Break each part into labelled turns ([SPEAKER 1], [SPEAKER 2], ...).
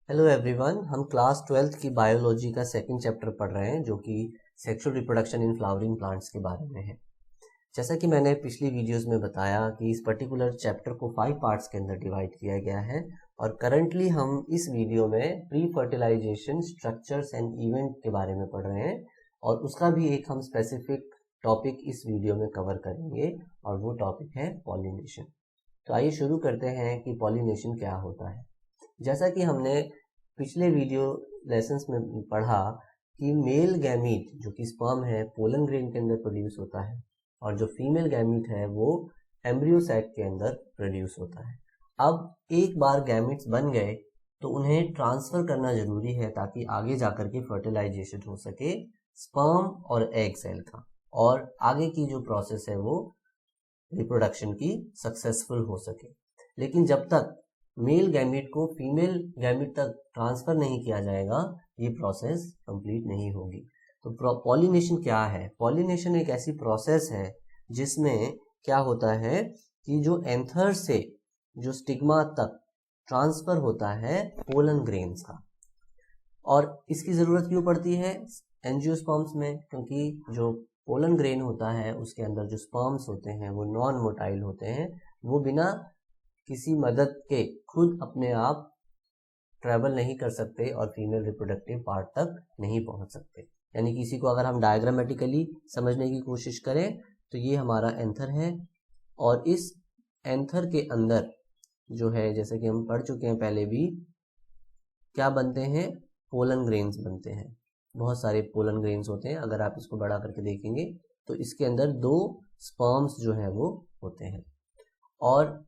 [SPEAKER 1] Hello everyone, हम class 12th की biology का सेकंड चैप्टर पढ़ रहे हैं जो कि sexual reproduction in flowering plants के बारे में है। जैसा कि मैंने पिछली वीडियोस में बताया कि इस पर्टिकुलर चैप्टर को 5 पार्ट्स के अंदर डिवाइड किया गया है और करंटली हम इस वीडियो में pre fertilisation structures and event के बारे में पढ़ रहे हैं और उसका भी एक हम स्पेसिफिक टॉपिक इस वीडियो में कवर करेंगे और वो टॉपिक है पॉलिनेशन। तो आइए शुरू करते हैं कि पॉलिनेशन क्या होता है। जैसा कि हमने पिछले वीडियो लेसन्स में पढ़ा कि मेल गैमीट जो कि स्पर्म है पोलन ग्रेन के अंदर प्रोड्यूस होता है और जो फीमेल गैमीट है वो एम्ब्रियो सैक के अंदर प्रोड्यूस होता है। अब एक बार गैमीट्स बन गए तो उन्हें ट्रांसफर करना जरूरी है ताकि आगे जाकर के फर्टिलाइजेशन हो सके स्पर्म और एग सेल का, और आगे की जो प्रोसेस है वो रिप्रोडक्शन की सक्सेसफुल हो सके। लेकिन जब तक मेल गैमीट को फीमेल गैमीट तक ट्रांसफर नहीं किया जाएगा ये प्रोसेस कंप्लीट नहीं होगी। तो पॉलिनेशन क्या है? पॉलिनेशन एक ऐसी प्रोसेस है जिसमें क्या होता है कि जो एंथर से जो स्टिग्मा तक ट्रांसफर होता है पोलन ग्रेन्स का। और इसकी जरूरत क्यों पड़ती है एंजियोस्पर्म्स में? क्योंकि जो पोलन ग्रेन होता है उसके अंदर जो स्पर्म्स होते हैं वो नॉन मोटाइल होते हैं, वो बिना किसी मदद के खुद अपने आप ट्रेवल नहीं कर सकते और फीमेल रिप्रोडक्टिव पार्ट तक नहीं पहुंच सकते। यानी किसी को अगर हम डायग्रामेटिकली समझने की कोशिश करें तो ये हमारा एंथर है और इस एंथर के अंदर जो है, जैसे कि हम पढ़ चुके हैं पहले भी, क्या बनते हैं? पोलन ग्रेन्स बनते हैं। बहुत सारे पोलन ग्रेन्स होते हैं। अगर आप इसको बड़ा करके देखेंगे तो इसके अंदर 2 स्पर्म्स जो है वो होते हैं। और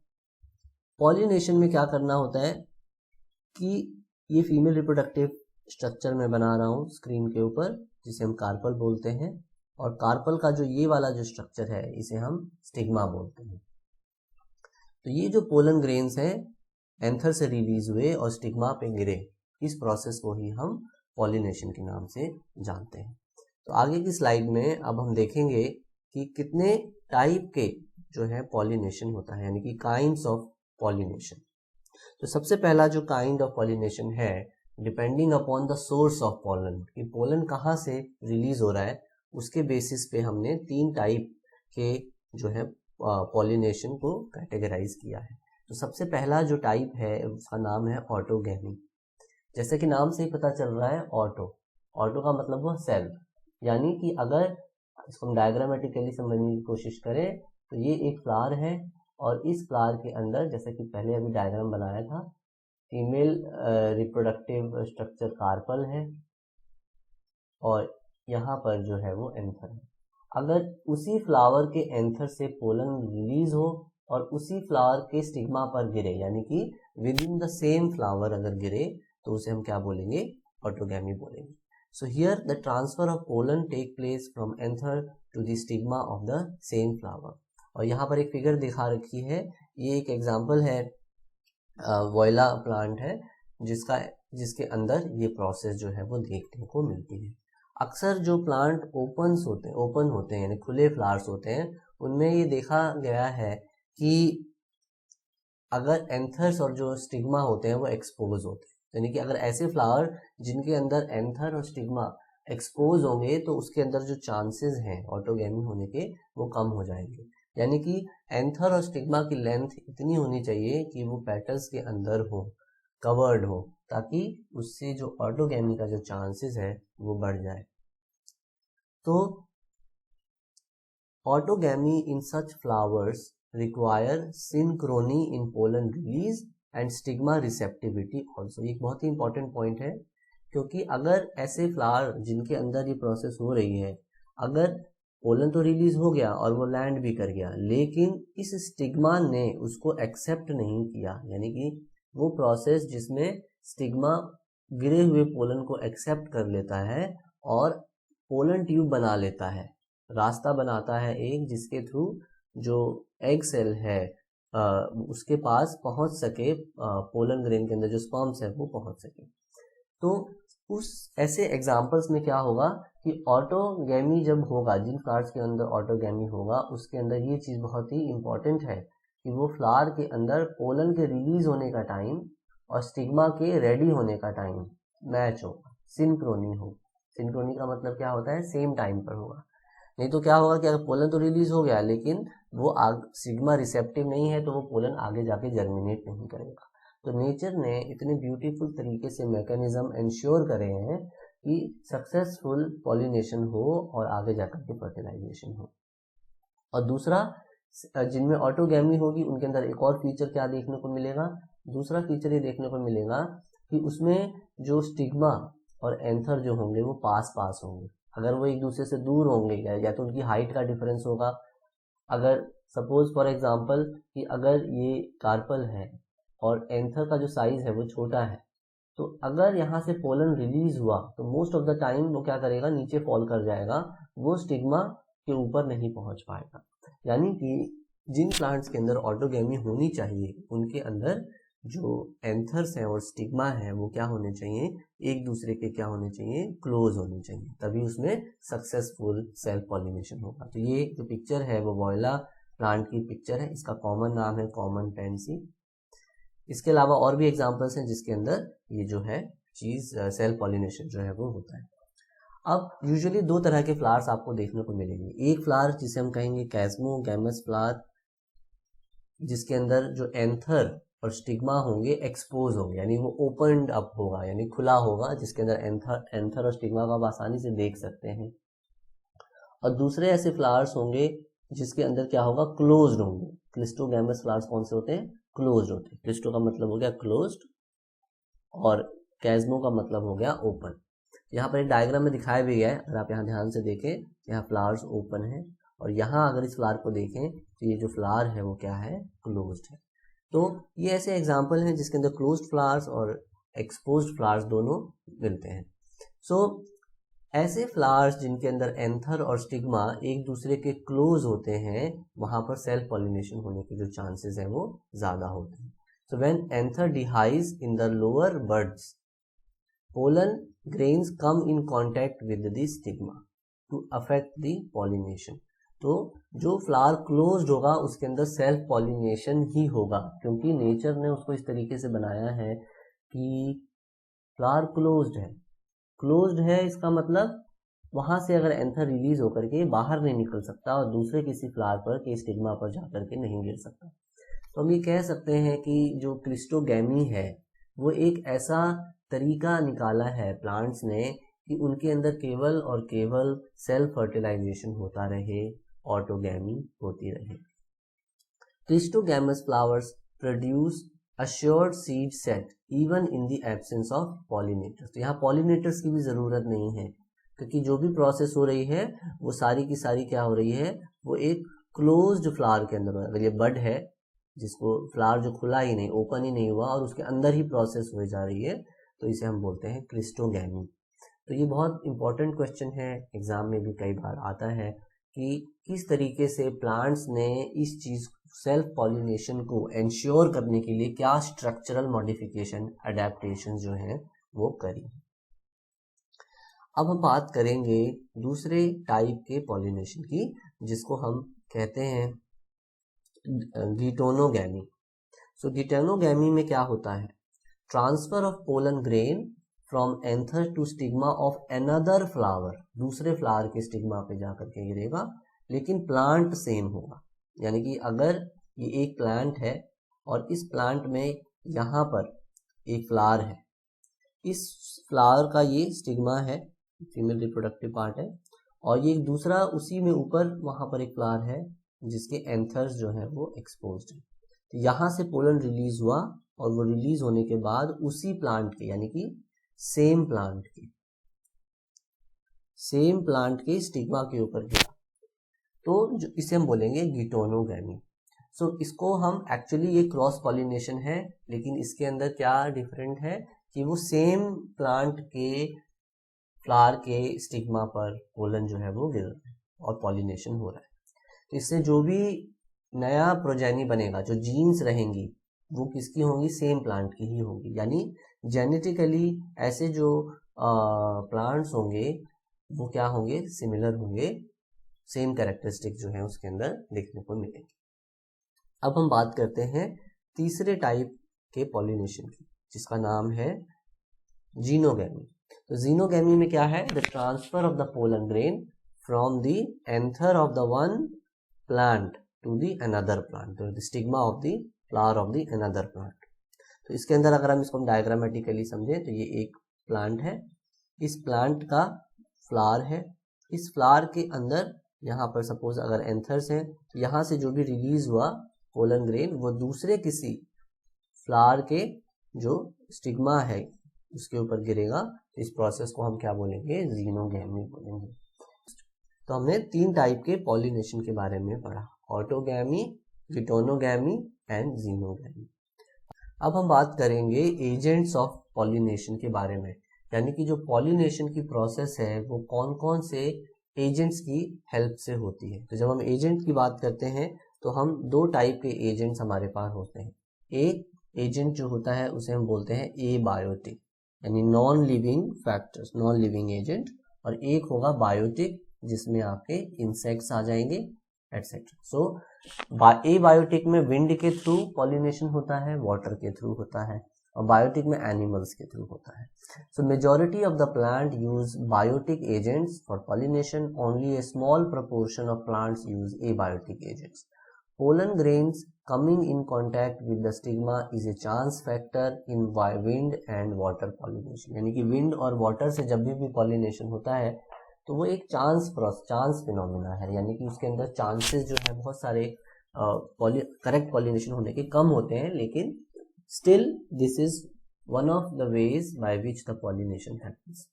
[SPEAKER 1] पॉलिनेशन में क्या करना होता है कि ये फीमेल रिप्रोडक्टिव स्ट्रक्चर में बना रहा हूँ स्क्रीन के ऊपर, जिसे हम कार्पल बोलते हैं, और कार्पल का जो ये वाला जो स्ट्रक्चर है इसे हम स्टिग्मा बोलते हैं। तो ये जो पोलन ग्रेन्स हैं एंथर से रिलीज हुए और स्टिग्मा पे गिरे, इस प्रोसेस को ही हम पॉलिनेशन के नाम से जानते हैं। तो आगे की स्लाइड में अब हम देखेंगे कि कितने टाइप के जो है पॉलिनेशन होता है, यानी कि काइंड्स ऑफ पॉलिनेशन। तो सबसे पहला जो काइंड ऑफ पॉलिनेशन है, depending upon the source of pollen, कि पोलन कहाँ से रिलीज हो रहा है, उसके बेसिस पे हमने 3 टाइप के जो है पॉलिनेशन को कैटेगराइज किया है। तो सबसे पहला जो टाइप है उसका नाम है ऑटोगैमी। जैसे कि नाम से ही पता चल रहा है ऑटो का मतलब हुआ सेल्फ, यानी कि अगर इसको हम डायग्रामेटिकली समझने की कोशिश करें तो ये एक फ्लावर है और इस फ्लावर के अंदर, जैसे कि पहले अभी डायग्राम बनाया था, फीमेल रिप्रोडक्टिव स्ट्रक्चर कार्पल है और यहाँ पर जो है वो एंथर है। अगर उसी फ्लावर के एंथर से पोलन रिलीज हो और उसी फ्लावर के स्टिग्मा पर गिरे, यानी कि within the same flower अगर गिरे, तो उसे हम क्या बोलेंगे? ऑटोगैमी बोलेंगे। So here the transfer of pollen take place from anther to the stigma of the same flower. और यहाँ पर एक फिगर दिखा रखी है, ये एक एग्जाम्पल है, वोइला प्लांट है जिसके अंदर ये प्रोसेस जो है वो देखने को मिलती है। अक्सर जो प्लांट ओपन होते हैं यानी खुले फ्लावर्स होते हैं, उनमें ये देखा गया है कि अगर एंथर्स और जो स्टिग्मा होते हैं वो एक्सपोज होते हैं, यानी कि अगर ऐसे फ्लावर जिनके अंदर एंथर और स्टिग्मा एक्सपोज होंगे तो उसके अंदर जो चांसेस हैं ऑटोगैमी होने के वो कम हो जाएंगे। यानी कि एंथर और स्टिग्मा की लेंथ इतनी होनी चाहिए कि वो पेटल्स के अंदर हो, कवर्ड हो, ताकि उससे जो ऑटोगैमी का जो चांसेस है वो बढ़ जाए। तो autogamy in such flowers require synchrony in pollen release and stigma receptivity also. ये एक बहुत ही इंपॉर्टेंट पॉइंट है, क्योंकि अगर ऐसे फ्लावर जिनके अंदर ये प्रोसेस हो रही है, अगर पोलन तो रिलीज हो गया और वो लैंड भी कर गया, लेकिन इस स्टिग्मा ने उसको एक्सेप्ट नहीं किया, यानी कि वो प्रोसेस जिसमें स्टिग्मा गिरे हुए पोलन को एक्सेप्ट कर लेता है और पोलन ट्यूब बना लेता है, रास्ता बनाता है एक, जिसके थ्रू जो एग सेल है उसके पास पहुंच सके, पोलन ग्रेन के अंदर जो स्पर्म्स है वो पहुंच सके। तो उस ऐसे एग्जाम्पल्स में क्या होगा कि ऑटोगैमी जब होगा, जिन फ्लावर्स के अंदर ऑटोगैमी होगा उसके अंदर ये चीज बहुत ही इंपॉर्टेंट है कि वो फ्लावर के अंदर पोलन के रिलीज होने का टाइम और स्टिग्मा के रेडी होने का टाइम मैच होगा, सिंक्रोनी हो। सिंक्रोनी का मतलब क्या होता है, सेम टाइम पर होगा। नहीं तो क्या होगा कि अगर पोलन तो रिलीज हो गया लेकिन वो सिग्मा रिसेप्टिव नहीं है तो वो पोलन आगे जाके जर्मिनेट नहीं करेगा। तो नेचर ने इतने ब्यूटीफुल तरीके से मैकेनिज्म इंश्योर करे हैं कि सक्सेसफुल पॉलिनेशन हो और आगे जाकर के फर्टिलाइजेशन हो। और दूसरा, जिनमें ऑटोगैमी होगी उनके अंदर एक और फीचर क्या देखने को मिलेगा, दूसरा फीचर ये देखने को मिलेगा कि उसमें जो स्टिग्मा और एंथर जो होंगे वो पास पास होंगे। अगर वो एक दूसरे से दूर होंगे या तो उनकी हाइट का डिफरेंस होगा। अगर सपोज फॉर एग्जांपल कि अगर ये कार्पल है और एंथर का जो साइज है वो छोटा है, तो अगर यहाँ से पोलन रिलीज हुआ तो मोस्ट ऑफ द टाइम वो क्या करेगा, नीचे फॉल कर जाएगा, वो स्टिग्मा के ऊपर नहीं पहुंच पाएगा। यानी कि जिन प्लांट्स के अंदर ऑटोगैमी होनी चाहिए उनके अंदर जो एंथर्स हैं और स्टिग्मा है वो क्या होने चाहिए, एक दूसरे के क्या होने चाहिए, क्लोज होने चाहिए, तभी उसमें सक्सेसफुल सेल्फ पॉलिनेशन होगा। तो ये जो पिक्चर है वो वॉयला प्लांट की पिक्चर है, इसका कॉमन नाम है कॉमन पेंसी। इसके अलावा और भी एग्जांपल्स हैं जिसके अंदर ये जो है चीज सेल्फ पॉलिनेशन जो है वो होता है। अब यूजुअली दो तरह के फ्लावर्स आपको देखने को मिलेंगे। एक फ्लावर जिसे हम कहेंगे कैस्मोगैमस फ्लावर, जिसके अंदर जो एंथर और स्टिग्मा होंगे एक्सपोज होंगे, यानी वो ओपनड अप होगा, यानी खुला होगा, जिसके अंदर एंथर और स्टिग्मा को आप आसानी से देख सकते हैं। और दूसरे ऐसे फ्लावर्स होंगे जिसके अंदर क्या होगा, क्लोज्ड होंगे। क्लिस्टोगैमस फ्लावर्स कौन से होते हैं, क्लोज्ड होते हैं। क्लिस्टो का मतलब हो गया क्लोज्ड और कैस्मो का मतलब हो गया ओपन। यहाँ पर एक डायग्राम में दिखाया भी गया है, अगर आप यहाँ ध्यान से देखें, यहाँ फ्लावर्स ओपन है और यहाँ अगर इस फ्लावर को देखें तो ये जो फ्लावर है वो क्या है, क्लोज्ड है। तो ये ऐसे एग्जाम्पल हैं जिसके अंदर क्लोज्ड फ्लावर्स और एक्सपोज्ड फ्लावर्स दोनों मिलते हैं। सो ऐसे फ्लावर्स जिनके अंदर एंथर और स्टिग्मा एक दूसरे के क्लोज होते हैं, वहां पर सेल्फ पॉलिनेशन होने के जो चांसेस हैं वो ज्यादा होते हैं। So when anther dehisce in the lower buds, pollen grains come in contact with the stigma to affect the pollination। तो जो फ्लावर क्लोज्ड होगा उसके अंदर सेल्फ पॉलिनेशन ही होगा, क्योंकि नेचर ने उसको इस तरीके से बनाया है कि फ्लावर क्लोज्ड है। क्लोज्ड है इसका मतलब वहां से अगर एंथर रिलीज होकर के बाहर नहीं निकल सकता और दूसरे किसी फ्लावर पर के स्टिग्मा पर जाकर के नहीं गिर सकता। तो हम ये कह सकते हैं कि जो क्लिस्टोगैमी है वो एक ऐसा तरीका निकाला है प्लांट्स ने कि उनके अंदर केवल और केवल सेल्फ फर्टिलाइजेशन होता रहे, ऑटोगैमी होती रहे। Cleistogamous flowers produce assured seed set even in the absence of pollinators। तो यहाँ पॉलिनेटर्स की भी जरूरत नहीं है, क्योंकि जो भी प्रोसेस हो रही है वो सारी की सारी क्या हो रही है, वो एक क्लोज्ड फ्लावर के अंदर। अगर ये बड है जिसको फ्लावर जो खुला ही नहीं, ओपन ही नहीं हुआ और उसके अंदर ही प्रोसेस हो जा रही है, तो इसे हम बोलते हैं क्लिस्टोगैमी। तो ये बहुत इंपॉर्टेंट क्वेश्चन है, एग्जाम में भी कई बार आता है कि किस तरीके से प्लांट्स ने इस चीज सेल्फ पॉलिनेशन को एंश्योर करने के लिए क्या स्ट्रक्चरल मॉडिफिकेशन, अडेप्टेशन जो है वो करी। अब हम बात करेंगे दूसरे टाइप के पॉलिनेशन की, जिसको हम कहते हैं गिटोनोगैमी। सो गिटोनोगैमी में क्या होता है, transfer of pollen grain from anther to stigma of another flower. दूसरे फ्लावर के स्टिग्मा पे जाकर के गिरेगा, लेकिन प्लांट सेम होगा। यानी कि अगर ये एक प्लांट है और इस प्लांट में यहाँ पर एक फ्लावर है, इस फ्लावर का ये स्टिग्मा है, फीमेल रिप्रोडक्टिव पार्ट है, और ये एक दूसरा उसी में ऊपर वहां पर एक फ्लावर है जिसके एंथर्स जो है वो एक्सपोज्ड है। तो यहाँ से पोलन रिलीज हुआ और वो रिलीज होने के बाद उसी प्लांट के, यानी कि सेम प्लांट के स्टिग्मा के ऊपर गिरा, तो जो इसे हम बोलेंगे गिटोनोगैमी। सो इसको हम एक्चुअली ये क्रॉस पॉलिनेशन है, लेकिन इसके अंदर क्या डिफरेंट है कि वो सेम प्लांट के फ्लावर के स्टिग्मा पर पोलन जो है वो गिर रहा है और पॉलिनेशन हो रहा है। तो इससे जो भी नया प्रोजेनी बनेगा, जो जीन्स रहेंगी, वो किसकी होंगी, सेम प्लांट की ही होंगी। यानी जेनेटिकली ऐसे जो प्लांट्स होंगे वो क्या होंगे, सिमिलर होंगे, सेम कैरेक्टरिस्टिक जो है उसके अंदर देखने को मिलेंगे। अब हम बात करते हैं तीसरे टाइप के पॉलिनेशन की, जिसका नाम है जीनोगैमी। तो जीनोगैमी में क्या है, the transfer of the pollen grain from the anther of the one plant to the another plant, तो the stigma of the flower of the another plant. तो इसके अंदर अगर हम इसको डायग्रामेटिकली समझें तो ये एक प्लांट है, इस प्लांट का फ्लावर है, इस फ्लावर के अंदर यहाँ पर सपोज अगर एंथर्स हैं तो यहाँ से जो भी रिलीज हुआ पोलन ग्रेन वो दूसरे किसी फ्लावर के जो स्टिग्मा है उसके ऊपर गिरेगा। इस प्रोसेस को हम क्या बोलेंगे, जीनोगैमी बोलेंगे। तो हमने 3 टाइप के पॉलिनेशन के बारे में पढ़ा, ऑटोगैमी, गिटोनोगैमी एंड जीनोगैमी। अब हम बात करेंगे एजेंट्स ऑफ पॉलिनेशन के बारे में, यानी कि जो पॉलिनेशन की प्रोसेस है वो कौन कौन से एजेंट्स की हेल्प से होती है। तो जब हम एजेंट की बात करते हैं तो हम 2 टाइप के एजेंट्स हमारे पास होते हैं। एक एजेंट जो होता है उसे हम बोलते हैं एबायोटिक, यानी non living factors, non living agent, और एक होगा बायोटिक जिसमें आपके इंसेक्ट्स आ जाएंगे एटसेट्रा। सो एबायोटिक में विंड के थ्रू पॉलिनेशन होता है, वाटर के थ्रू होता है, और बायोटिक में एनिमल्स के थ्रू होता है। So majority of the plant use biotic agents for pollination, only a small proportion of plants use abiotic agents. Pollen grains coming in contact with the stigma is a chance factor in wind and water pollination. यानी कि wind और water से जब भी pollination होता है तो वो एक चांस फिनोमिना है, यानी कि उसके अंदर चांसेस जो है बहुत सारे करेक्ट पॉलिनेशन होने के कम होते हैं, लेकिन still this is one of the ways by which the pollination happens.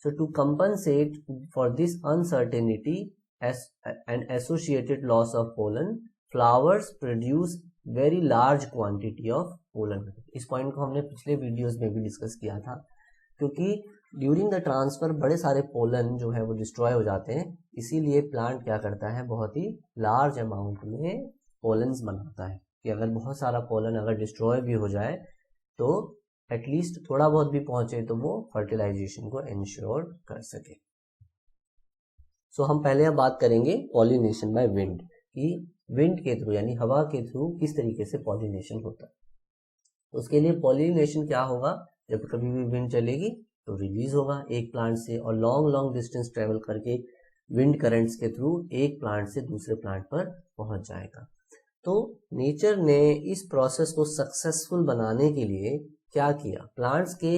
[SPEAKER 1] So to compensate for this uncertainty and associated loss of pollen, flowers produce very large quantity of pollen. इस point को हमने पिछले videos में भी discuss किया था, क्योंकि during the transfer बड़े सारे पोलन जो है वो डिस्ट्रॉय हो जाते हैं, इसीलिए प्लांट क्या करता है, बहुत ही लार्ज अमाउंट में पोलन्स बनाता है कि अगर बहुत सारा पोलन अगर डिस्ट्रॉय भी हो जाए तो एटलीस्ट थोड़ा बहुत भी पहुंचे तो वो फर्टिलाइजेशन को इंश्योर कर सके। सो हम पहले अब बात करेंगे पॉलिनेशन बाय विंड, कि विंड के थ्रू यानी हवा के थ्रू किस तरीके से पॉलिनेशन होता है। उसके लिए पॉलिनेशन क्या होगा, जब कभी भी विंड चलेगी तो रिलीज होगा एक प्लांट से, और लॉन्ग डिस्टेंस ट्रेवल करके विंड करंट्स के थ्रू एक प्लांट से दूसरे प्लांट पर पहुंच जाएगा। तो नेचर ने इस प्रोसेस को सक्सेसफुल बनाने के लिए क्या किया, प्लांट्स के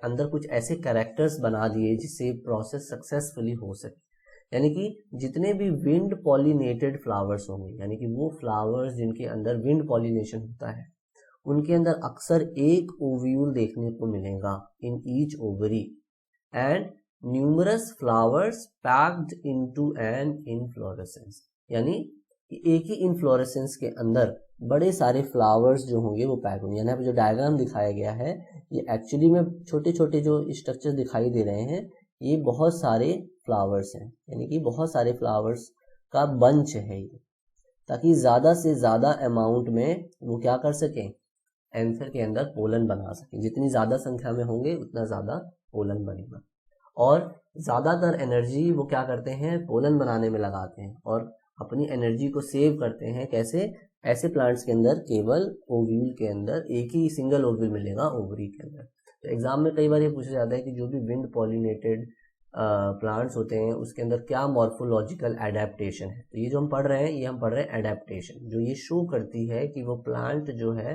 [SPEAKER 1] अंदर कुछ ऐसे कैरेक्टर्स बना दिए जिससे प्रोसेस सक्सेसफुली हो सके। यानी कि जितने भी विंड पॉलिनेटेड फ्लावर्स होंगे, यानी कि वो फ्लावर्स जिनके अंदर विंड पॉलिनेशन होता है, उनके अंदर अक्सर एक ओव्यूल देखने को मिलेगा in each ovary, and numerous flowers packed into an inflorescence, यानी एक ही इनफ्लोरेसेंस के अंदर बड़े सारे फ्लावर्स जो होंगे वो पैक होंगे। यहाँ पे जो डायग्राम दिखाया गया है ये एक्चुअली में छोटे छोटे जो स्ट्रक्चर दिखाई दे रहे हैं ये बहुत सारे फ्लावर्स हैं, यानी कि बहुत सारे फ्लावर्स का बंच है ये, ताकि ज़्यादा से ज़्यादा अमाउंट में वो क्या कर सकें, एंथर के अंदर पोलन बना सकें। जितनी ज़्यादा संख्या में होंगे उतना ज़्यादा पोलन बनेगा, और ज़्यादातर एनर्जी वो क्या करते हैं, पोलन बनाने में लगाते हैं और अपनी एनर्जी को सेव करते हैं। कैसे, ऐसे प्लांट्स के अंदर केवल ओव्यूल के अंदर एक ही सिंगल ओव्यूल मिलेगा ओवरी के अंदर। तो एग्जाम में कई बार ये पूछा जाता है कि जो भी विंड पॉलिनेटेड प्लांट्स होते हैं उसके अंदर क्या मॉर्फोलॉजिकल एडेप्टेशन है। तो ये जो हम पढ़ रहे हैं ये हम पढ़ रहे हैं एडेप्टेशन, जो ये शो करती है कि वो प्लांट जो है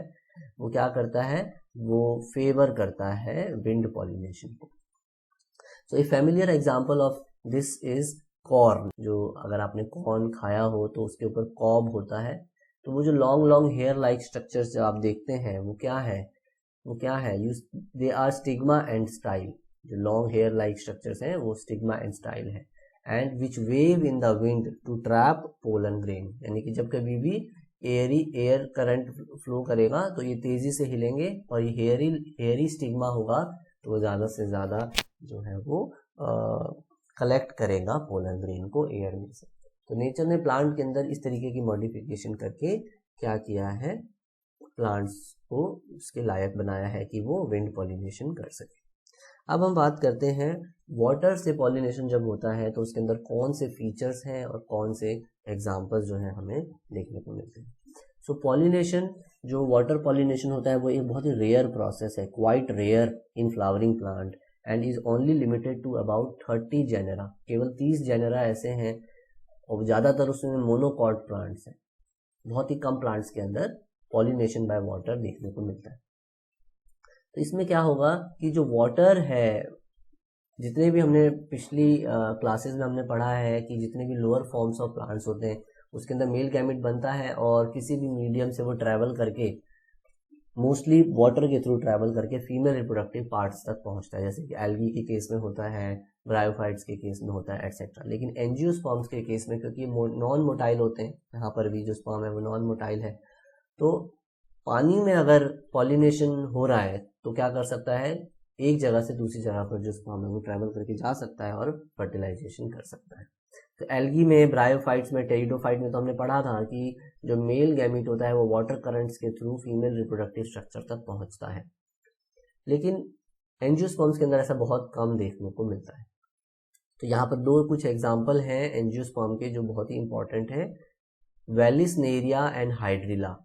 [SPEAKER 1] वो क्या करता है, वो फेवर करता है विंड पॉलिनेशन को। So a familiar example of this is corn. जो अगर आपने कॉर्न खाया हो तो उसके ऊपर कॉब होता है, तो वो जो लॉन्ग हेयर लाइक स्ट्रक्चर्स जो आप देखते हैं वो क्या है, they are stigma and style. जो लॉन्ग हेयर लाइक स्ट्रक्चर्स हैं वो स्टिग्मा एंड स्टाइल है, and which wave in the wind to trap pollen grain, यानी कि जब कभी भी एयर करंट फ्लो करेगा तो ये तेजी से हिलेंगे, और ये हेयरी स्टिग्मा होगा तो वो ज़्यादा से ज़्यादा जो है वो कलेक्ट करेगा पोलन ग्रेन को एयर में से। तो नेचर ने प्लांट के अंदर इस तरीके की मॉडिफिकेशन करके क्या किया है, प्लांट्स को उसके लायक बनाया है कि वो विंड पॉलिनेशन कर सके। अब हम बात करते हैं वाटर से पॉलिनेशन जब होता है तो उसके अंदर कौन से फीचर्स हैं और कौन से एग्जाम्पल्स जो है हमें देखने को मिलते हैं। सो पॉलिनेशन जो वाटर पॉलिनेशन होता है वो एक बहुत ही रेयर प्रोसेस है, quite rare in flowering plant and is only limited to about 30 genera. केवल 30 जेनेरा ऐसे हैं और ज़्यादातर उसमें मोनोकॉट प्लांट्स हैं। बहुत ही कम प्लांट्स के अंदर पॉलिनेशन बाय वाटर देखने को मिलता है। तो इसमें क्या होगा कि जो वाटर है, जितने भी हमने पिछली क्लासेस में हमने पढ़ा है कि जितने भी लोअर फॉर्म्स ऑफ प्लांट्स होते हैं उसके अंदर मेल गैमेट बनता है और किसी भी मीडियम से वो ट्रैवल करके, मोस्टली वाटर के थ्रू ट्रैवल करके फीमेल रिप्रोडक्टिव पार्ट्स तक पहुंचता है, जैसे कि एल्गी के केस में होता है, ब्रायोफाइट्स के केस में होता है, एटसेट्रा। लेकिन एंजियोस्पर्म्स के केस में, क्योंकि नॉन मोटाइल होते हैं, यहाँ पर भी जो स्पर्म है वो नॉन मोटाइल है, तो पानी में अगर पॉलिनेशन हो रहा है तो क्या कर सकता है, एक जगह से दूसरी जगह पर जो स्पर्म है वो ट्रैवल करके जा सकता है और फर्टिलाइजेशन कर सकता है। तो एल्गी में, ब्रायोफाइट्स में, टेरिडोफाइट में तो हमने पढ़ा था कि जो मेल गैमीट होता है वो वाटर करंट्स के थ्रू फीमेल रिप्रोडक्टिव स्ट्रक्चर तक पहुंचता है। लेकिन एंजियोस्पर्म्स के अंदर ऐसा बहुत कम देखने को मिलता है। तो यहाँ पर दो कुछ एग्जाम्पल हैं एंजियोस्पर्म के जो बहुत ही इंपॉर्टेंट है, वेलिसनेरिया एंड हाइड्रिला,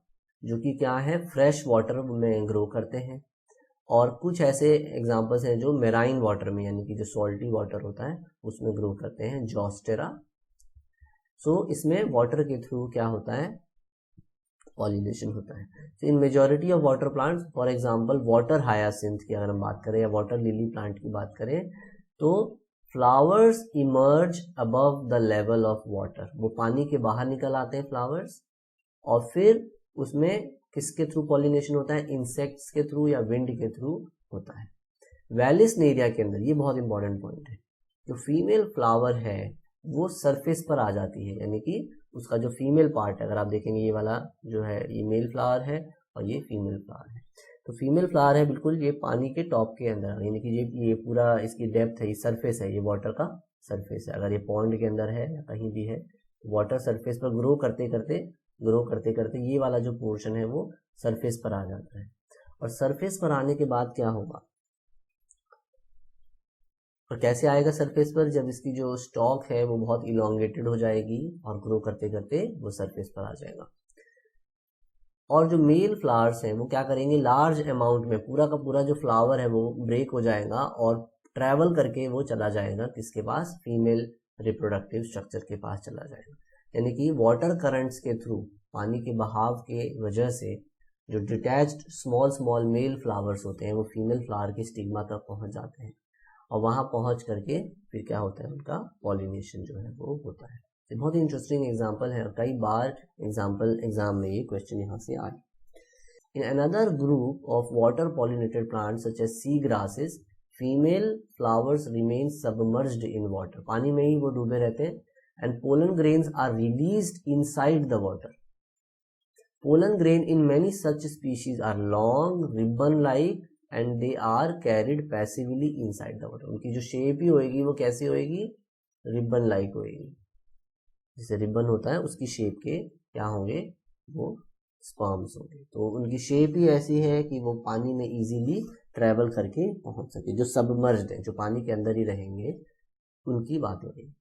[SPEAKER 1] जो कि क्या है, फ्रेश वाटर में ग्रो करते हैं, और कुछ ऐसे एग्जाम्पल्स हैं जो मेराइन वाटर में, यानी कि जो सॉल्टी वाटर होता है उसमें ग्रो करते हैं, जॉस्टेरा। सो इसमें वाटर के थ्रू क्या होता है, पॉलिनेशन होता है। तो इन majority of water plants, for example water hyacinth की अगर हम बात करें या वाटर लिली प्लांट की बात करें, तो flowers emerge above the level of water, वो पानी के बाहर निकल आते हैं फ्लावर्स, और फिर उसमें किसके थ्रू पॉलिनेशन होता है, इंसेक्ट्स के थ्रू या विंड के थ्रू होता है। वेलिसनेरिया के अंदर, ये बहुत इंपॉर्टेंट पॉइंट है, जो फीमेल फ्लावर है वो सरफेस पर आ जाती है, यानी कि उसका जो फीमेल पार्ट है, अगर आप देखेंगे ये वाला जो है ये मेल फ्लावर है और ये फीमेल फ्लावर है, तो फीमेल फ्लावर है बिल्कुल ये पानी के टॉप के अंदर, यानी कि ये पूरा इसकी डेप्थ है, ये सरफेस है, ये वाटर का सरफेस है। अगर ये पॉन्ड के अंदर है या कहीं भी है, वाटर सरफेस पर ग्रो करते करते ये वाला जो पोर्शन है वो सरफेस पर आ जाता है, और सरफेस पर आने के बाद क्या होगा, और कैसे आएगा सरफेस पर, जब इसकी जो स्टॉक है वो बहुत इलोंगेटेड हो जाएगी और ग्रो करते करते वो सरफेस पर आ जाएगा। और जो मेल फ्लावर्स हैं वो क्या करेंगे, लार्ज अमाउंट में पूरा का पूरा जो फ्लावर है वो ब्रेक हो जाएगा और ट्रैवल करके वो चला जाएगा किसके पास, फीमेल रिप्रोडक्टिव स्ट्रक्चर के पास चला जाएगा। यानी कि वाटर करंट्स के थ्रू, पानी के बहाव के वजह से जो detached small small male flowers होते हैं वो फीमेल फ्लावर के स्टिग्मा तक पहुंच जाते हैं, और वहां पहुंच करके फिर क्या होता है, उनका पॉलिनेशन जो है वो होता है। ये बहुत ही इंटरेस्टिंग एग्जांपल है और कई बार एग्जाम में ये क्वेश्चन यहाँ से आए। In another group of water pollinated plants such as sea grasses, female flowers remain submerged in water, पानी में ही वो डूबे रहते हैं, and pollen grains are released inside the water. Pollen grain in many such species are long ribbon like and they are carried passively inside the water. उनकी जो shape ही होएगी वो कैसी होएगी, रिबन लाइक होएगी, जैसे रिबन होता है उसकी शेप के क्या होंगे, वो स्पर्म्स होंगे। तो उनकी शेप ही ऐसी है कि वो पानी में इजीली ट्रेवल करके पहुंच सके, जो सबमर्ज्ड है, जो पानी के अंदर ही रहेंगे, उनकी बात हो रही।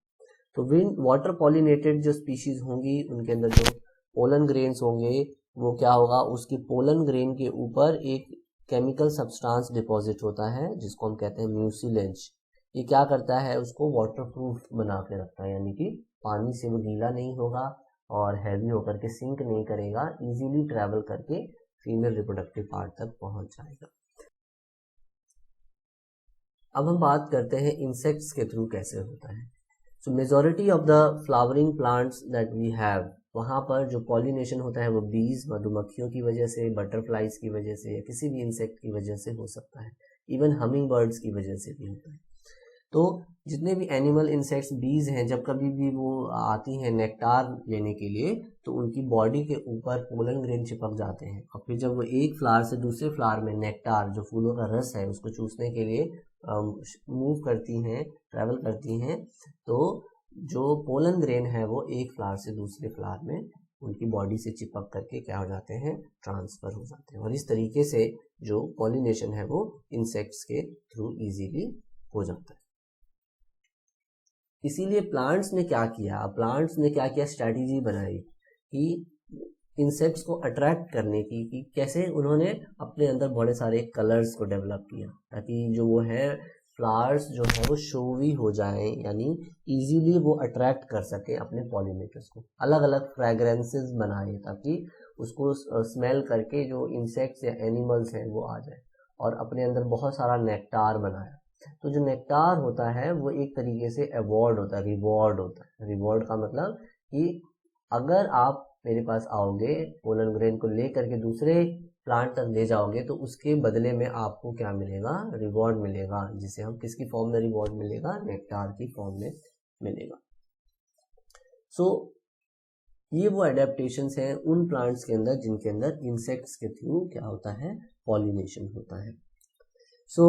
[SPEAKER 1] तो विंड वाटर पॉलिनेटेड जो स्पीशीज होंगी उनके अंदर जो पोलन ग्रेन्स होंगे वो क्या होगा, उसकी पोलन ग्रेन के ऊपर एक केमिकल सब्सटेंस डिपॉजिट होता है जिसको हम कहते हैं म्यूसिलेज। ये क्या करता है, उसको वाटरप्रूफ बना के रखता है, यानी कि पानी से वो गीला नहीं होगा और हैवी होकर के सिंक नहीं करेगा, इजीली ट्रैवल करके फीमेल रिप्रोडक्टिव पार्ट तक पहुंच जाएगा। अब हम बात करते हैं इंसेक्ट्स के थ्रू कैसे होता है। So majority of the flowering plants that we have, वहाँ पर जो पॉलिनेशन होता है वो बीज, मधुमक्खियों की वजह से, बटरफ्लाइज की वजह से, या किसी भी इंसेक्ट की वजह से हो सकता है, इवन हमिंग बर्ड्स की वजह से भी होता है। तो जितने भी एनिमल इंसेक्ट्स, बीज हैं, जब कभी भी वो आती हैं नेक्टार लेने के लिए, तो उनकी बॉडी के ऊपर पोलन ग्रेन चिपक जाते हैं, और फिर जब वो एक फ्लावर से दूसरे फ्लावर में नेक्टार, जो फूलों का रस है, उसको चूसने के लिए मूव करती हैं, ट्रैवल करती हैं, तो जो पोलन ग्रेन है वो एक फ्लावर से दूसरे फ्लावर में उनकी बॉडी से चिपक करके क्या हो जाते हैं, ट्रांसफर हो जाते हैं, और इस तरीके से जो पॉलिनेशन है वो इंसेक्ट्स के थ्रू इजीली हो जाता है। इसीलिए प्लांट्स ने क्या किया, स्ट्रैटेजी बनाई कि इंसेक्ट्स को अट्रैक्ट करने की कि कैसे उन्होंने अपने अंदर बड़े सारे कलर्स को डेवलप किया ताकि जो वो है फ्लावर्स जो है वो शोवी हो जाएं, यानी इजीली वो अट्रैक्ट कर सके अपने पॉलिनेटर्स को, अलग अलग फ्रेग्रेंसेस बनाए ताकि उसको स्मेल करके जो इंसेक्ट्स या एनिमल्स हैं वो आ जाए, और अपने अंदर बहुत सारा नेक्टार बनाया। तो जो नेक्टार होता है वो एक तरीके से अवार्ड होता है, रिवॉर्ड होता है। रिवॉर्ड का मतलब कि अगर आप मेरे पास आओगे, पोलन ग्रेन को ले करके दूसरे प्लांट तक ले जाओगे, तो उसके बदले में आपको क्या मिलेगा, रिवॉर्ड मिलेगा, जिसे हम किसकी फॉर्म में रिवॉर्ड मिलेगा, नेक्टार की फॉर्म में मिलेगा। सो ये वो एडेप्टेशंस हैं उन प्लांट्स के अंदर जिनके अंदर इंसेक्ट्स के थ्रू क्या होता है, पॉलिनेशन होता है। सो